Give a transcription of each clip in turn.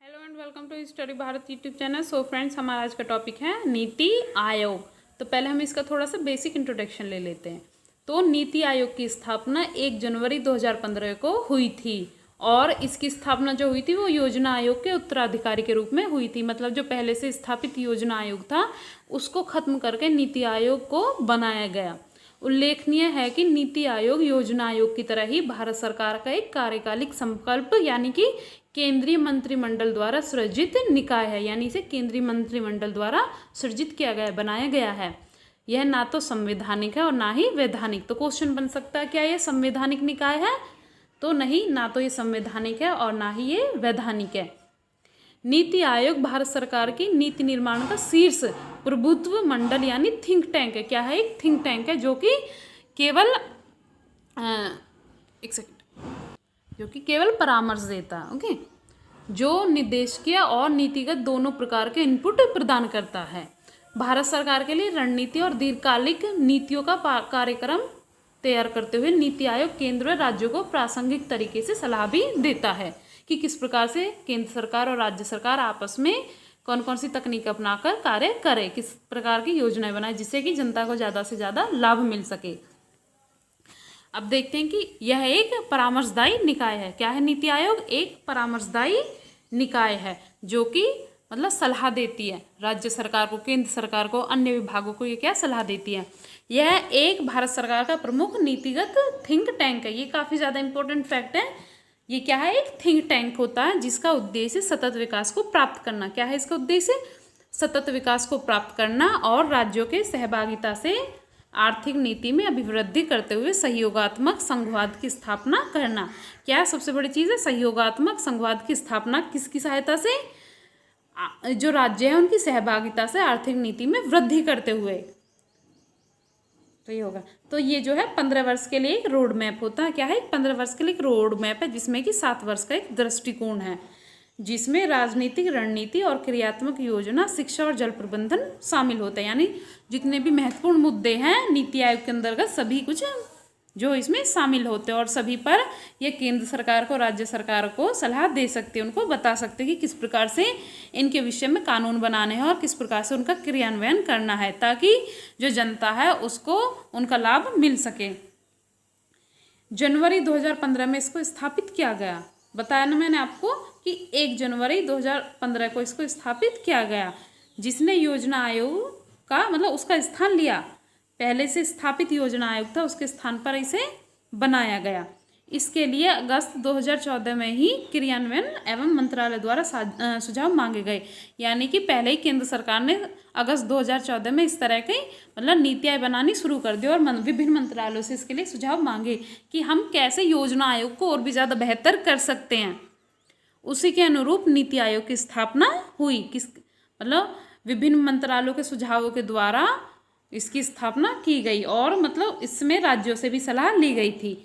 Hello and welcome to Study Bharat YouTube channel. So friends, हमारा आज का टॉपिक है नीति आयोग। तो पहले हम इसका थोड़ा सा बेसिक इंट्रोडक्शन ले लेते हैं। तो नीति आयोग की स्थापना 1 जनवरी 2015 को हुई थी और इसकी स्थापना जो हुई थी वो योजना आयोग के उत्तराधिकारी के रूप में हुई थी। मतलब जो पहले से स्थापित योजना आयोग था उसको खत्म करके नीति आयोग को बनाया गया। उल्लेखनीय है कि नीति आयोग योजना आयोग की तरह ही भारत सरकार का एक कार्यकालिक संकल्प यानी कि केंद्रीय मंत्रिमंडल द्वारा सृजित निकाय है। यानी इसे केंद्रीय मंत्रिमंडल द्वारा सृजित किया गया, बनाया गया है। यह ना तो संवैधानिक है और ना ही वैधानिक। तो क्वेश्चन बन सकता है क्या यह संवैधानिक निकाय है? तो नहीं, ना तो ये संवैधानिक है और ना ही ये वैधानिक है। नीति आयोग भारत सरकार की नीति निर्माण का शीर्ष प्रभुत्व मंडल यानी थिंक टैंक है। क्या है? एक थिंक टैंक है जो कि केवल परामर्श देता है। ओके, जो निर्देशकीय और नीतिगत दोनों प्रकार के इनपुट प्रदान करता है। भारत सरकार के लिए रणनीति और दीर्घकालिक नीतियों का कार्यक्रम तैयार करते हुए नीति आयोग केंद्र व राज्यों को प्रासंगिक तरीके से सलाह भी देता है कि किस प्रकार से केंद्र सरकार और राज्य सरकार आपस में कौन कौन सी तकनीक अपनाकर कार्य करे, किस प्रकार की योजनाएं बनाए जिससे कि जनता को ज़्यादा से ज़्यादा लाभ मिल सके। अब देखते हैं कि यह एक परामर्शदायी निकाय है। क्या है नीति आयोग? एक परामर्शदायी निकाय है जो कि मतलब सलाह देती है राज्य सरकार को, केंद्र सरकार को, अन्य विभागों को। ये क्या सलाह देती है? यह एक भारत सरकार का प्रमुख नीतिगत थिंक टैंक है। ये काफ़ी ज़्यादा इंपॉर्टेंट फैक्ट है। ये क्या है? एक थिंक टैंक होता है जिसका उद्देश्य सतत विकास को प्राप्त करना। क्या है इसका उद्देश्य? सतत विकास को प्राप्त करना और राज्यों के सहभागिता से आर्थिक नीति में अभिवृद्धि करते हुए सहयोगात्मक संघवाद की स्थापना करना। क्या सबसे बड़ी चीज़ है? सहयोगात्मक संघवाद की स्थापना किसकी सहायता से? जो राज्य है उनकी सहभागिता से आर्थिक नीति में वृद्धि करते हुए। तो ये होगा। तो ये जो है 15 वर्ष के लिए एक रोड मैप होता है। क्या है? 15 वर्ष के लिए एक रोड मैप है जिसमें कि 7 वर्ष का एक दृष्टिकोण है, जिसमें राजनीतिक रणनीति और क्रियात्मक योजना, शिक्षा और जल प्रबंधन शामिल होते हैं। यानी जितने भी महत्वपूर्ण मुद्दे हैं नीति आयोग के अंतर्गत सभी कुछ जो इसमें शामिल होते हैं और सभी पर यह केंद्र सरकार को, राज्य सरकार को सलाह दे सकते हैं, उनको बता सकते हैं कि किस प्रकार से इनके विषय में कानून बनाने हैं और किस प्रकार से उनका क्रियान्वयन करना है ताकि जो जनता है उसको उनका लाभ मिल सके। जनवरी 2015 में इसको स्थापित किया गया। बताया ना मैंने आपको कि 1 जनवरी 2015 को इसको स्थापित किया गया, जिसने योजना आयोग का मतलब उसका स्थान लिया। पहले से स्थापित योजना आयोग था, उसके स्थान पर इसे बनाया गया। इसके लिए अगस्त 2014 में ही क्रियान्वयन एवं मंत्रालय द्वारा सुझाव मांगे गए। यानी कि पहले ही केंद्र सरकार ने अगस्त 2014 में इस तरह की मतलब नीतियाँ बनानी शुरू कर दी और विभिन्न मंत्रालयों से इसके लिए सुझाव मांगे कि हम कैसे योजना आयोग को और भी ज़्यादा बेहतर कर सकते हैं। उसी के अनुरूप नीति आयोग की स्थापना हुई। मतलब विभिन्न मंत्रालयों के सुझावों के द्वारा इसकी स्थापना की गई और मतलब इसमें राज्यों से भी सलाह ली गई थी।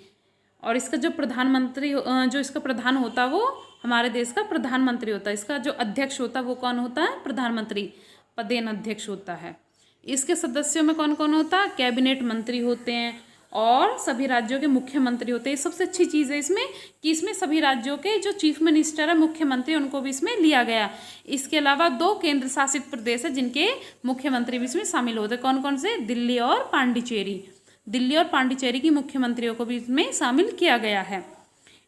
और इसका जो प्रधानमंत्री जो इसका प्रधान होता वो हमारे देश का प्रधानमंत्री होता है। इसका जो अध्यक्ष होता है वो कौन होता है? प्रधानमंत्री पदेन अध्यक्ष होता है। इसके सदस्यों में कौन कौन होता है? कैबिनेट मंत्री होते हैं और सभी राज्यों के मुख्यमंत्री होते हैं। सबसे अच्छी चीज़ है इसमें कि इसमें सभी राज्यों के जो चीफ मिनिस्टर है, मुख्यमंत्री, उनको भी इसमें लिया गया। इसके अलावा 2 केंद्र शासित प्रदेश है जिनके मुख्यमंत्री भी इसमें शामिल होते हैं। कौन कौन से? दिल्ली और पांडिचेरी। दिल्ली और पांडिचेरी की मुख्यमंत्रियों को भी इसमें शामिल किया गया है।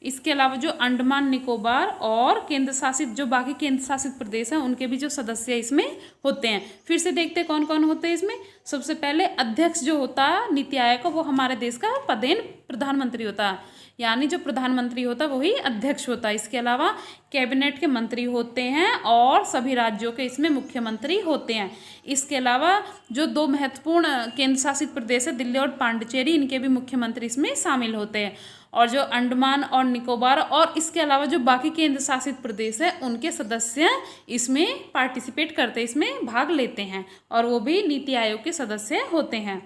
इसके अलावा जो अंडमान निकोबार और केंद्र शासित जो बाकी केंद्र शासित प्रदेश हैं उनके भी जो सदस्य इसमें होते हैं। फिर से देखते हैं कौन कौन होते हैं इसमें। सबसे पहले अध्यक्ष जो होता है नीति आयोग का वो हमारे देश का पदेन प्रधानमंत्री होता है। यानी जो प्रधानमंत्री होता है वही अध्यक्ष होता है। इसके अलावा कैबिनेट के मंत्री होते हैं और सभी राज्यों के इसमें मुख्यमंत्री होते हैं। इसके अलावा जो 2 महत्वपूर्ण केंद्र शासित प्रदेश है दिल्ली और पांडिचेरी, इनके भी मुख्यमंत्री इसमें शामिल होते हैं। और जो अंडमान और निकोबार और इसके अलावा जो बाकी केंद्र शासित प्रदेश है उनके सदस्य इसमें पार्टिसिपेट करते हैं, इसमें भाग लेते हैं और वो भी नीति आयोग के सदस्य होते हैं।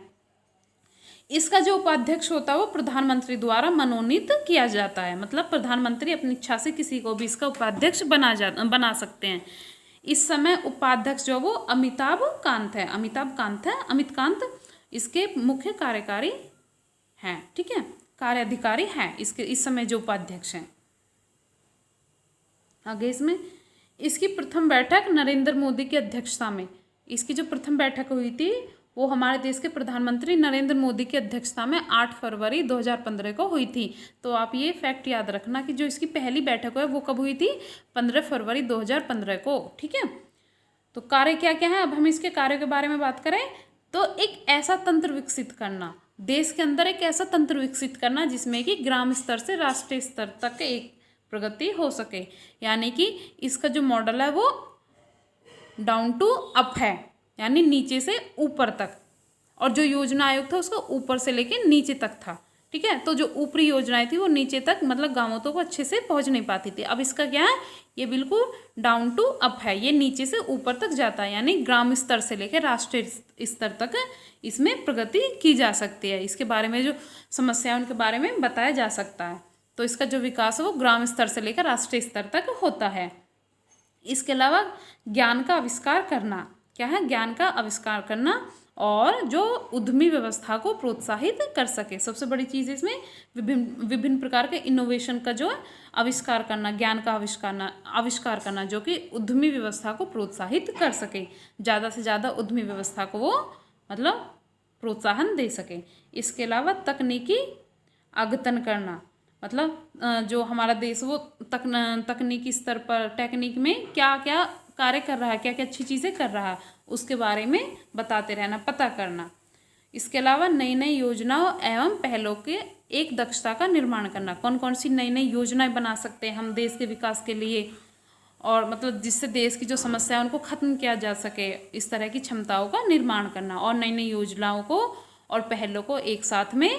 इसका जो उपाध्यक्ष होता है वो प्रधानमंत्री द्वारा मनोनीत किया जाता है। मतलब प्रधानमंत्री अपनी इच्छा से किसी को भी इसका उपाध्यक्ष बना सकते हैं। इस समय उपाध्यक्ष जो वो अमित कांत इसके मुख्य कार्यकारी हैं। ठीक है, कार्याधिकारी हैं इसके इस समय जो उपाध्यक्ष हैं। आगे इसमें इसकी प्रथम बैठक नरेंद्र मोदी की अध्यक्षता में, इसकी जो प्रथम बैठक हुई थी वो हमारे देश के प्रधानमंत्री नरेंद्र मोदी की अध्यक्षता में 8 फरवरी 2015 को हुई थी। तो आप ये फैक्ट याद रखना कि जो इसकी पहली बैठक है वो कब हुई थी, 15 फरवरी 2015 को। ठीक है, तो कार्य क्या क्या है, अब हम इसके कार्यों के बारे में बात करें तो एक ऐसा तंत्र विकसित करना, देश के अंदर एक ऐसा तंत्र विकसित करना जिसमें कि ग्राम स्तर से राष्ट्रीय स्तर तक एक प्रगति हो सके। यानी कि इसका जो मॉडल है वो डाउन टू अप है, यानी नीचे से ऊपर तक, और जो योजना आयोग था उसका ऊपर से लेके नीचे तक था। ठीक है, तो जो ऊपरी योजनाएं थी वो नीचे तक मतलब गांवों तक अच्छे से पहुंच नहीं पाती थी। अब इसका क्या है, ये बिल्कुल डाउन टू अप है, ये नीचे से ऊपर तक जाता है, यानी ग्राम स्तर से लेकर राष्ट्रीय स्तर तक इसमें प्रगति की जा सकती है। इसके बारे में जो समस्या है उनके बारे में बताया जा सकता है। तो इसका जो विकास है वो ग्राम स्तर से लेकर राष्ट्रीय स्तर तक होता है। इसके अलावा ज्ञान का आविष्कार करना, क्या है, ज्ञान का आविष्कार करना और जो उद्यमी व्यवस्था को प्रोत्साहित कर सके। सबसे बड़ी चीज़ इसमें विभिन्न प्रकार के इनोवेशन का जो आविष्कार करना, ज्ञान का आविष्कार करना जो कि उद्यमी व्यवस्था को प्रोत्साहित कर सके, ज़्यादा से ज़्यादा उद्यमी व्यवस्था को वो मतलब प्रोत्साहन दे सके। इसके अलावा तकनीकी अद्यतन करना, मतलब जो हमारा देश वो तकनीकी स्तर पर टेक्निक में क्या क्या कार्य कर रहा है, क्या क्या अच्छी चीज़ें कर रहा है, उसके बारे में बताते रहना, पता करना। इसके अलावा नई नई योजनाओं एवं पहलों के एक दक्षता का निर्माण करना, कौन कौन सी नई नई योजनाएं बना सकते हैं हम देश के विकास के लिए, और मतलब जिससे देश की जो समस्या है उनको खत्म किया जा सके, इस तरह की क्षमताओं का निर्माण करना और नई नई योजनाओं को और पहलों को एक साथ में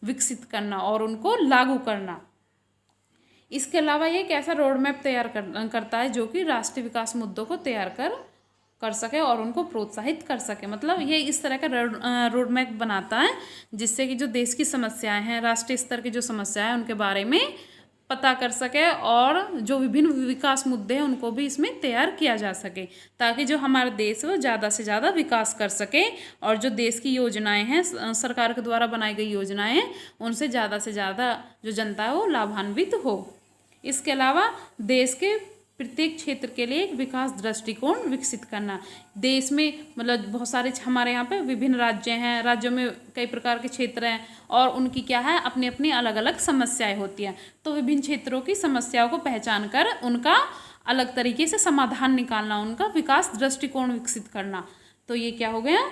विकसित करना और उनको लागू करना। इसके अलावा ये एक ऐसा रोड मैप तैयार करता है जो कि राष्ट्रीय विकास मुद्दों को तैयार कर सके और उनको प्रोत्साहित कर सके। मतलब ये इस तरह का रोड मैप बनाता है जिससे कि जो देश की समस्याएं हैं, राष्ट्रीय स्तर की जो समस्याएं हैं उनके बारे में पता कर सके और जो विभिन्न विकास मुद्दे हैं उनको भी इसमें तैयार किया जा सके, ताकि जो हमारा देश है वो ज़्यादा से ज़्यादा विकास कर सके और जो देश की योजनाएं हैं, सरकार के द्वारा बनाई गई योजनाएं हैं, उनसे ज़्यादा से ज़्यादा जो जनता है वो लाभान्वित हो। इसके अलावा देश के प्रत्येक क्षेत्र के लिए एक विकास दृष्टिकोण विकसित करना। देश में मतलब बहुत सारे हमारे यहाँ पे विभिन्न राज्य हैं, राज्यों में कई प्रकार के क्षेत्र हैं और उनकी क्या है अपनी अपनी अलग अलग समस्याएं होती हैं। तो विभिन्न क्षेत्रों की समस्याओं को पहचान कर उनका अलग तरीके से समाधान निकालना, उनका विकास दृष्टिकोण विकसित करना। तो ये क्या हो गया,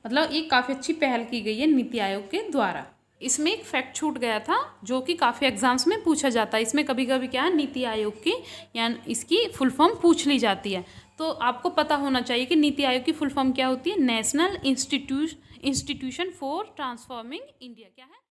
मतलब ये काफ़ी अच्छी पहल की गई है नीति आयोग के द्वारा। इसमें एक फैक्ट छूट गया था जो कि काफ़ी एग्जाम्स में पूछा जाता है। इसमें कभी कभी क्या है नीति आयोग की यानी इसकी फुल फॉर्म पूछ ली जाती है, तो आपको पता होना चाहिए कि नीति आयोग की फुल फॉर्म क्या होती है। National institution for transforming India क्या है।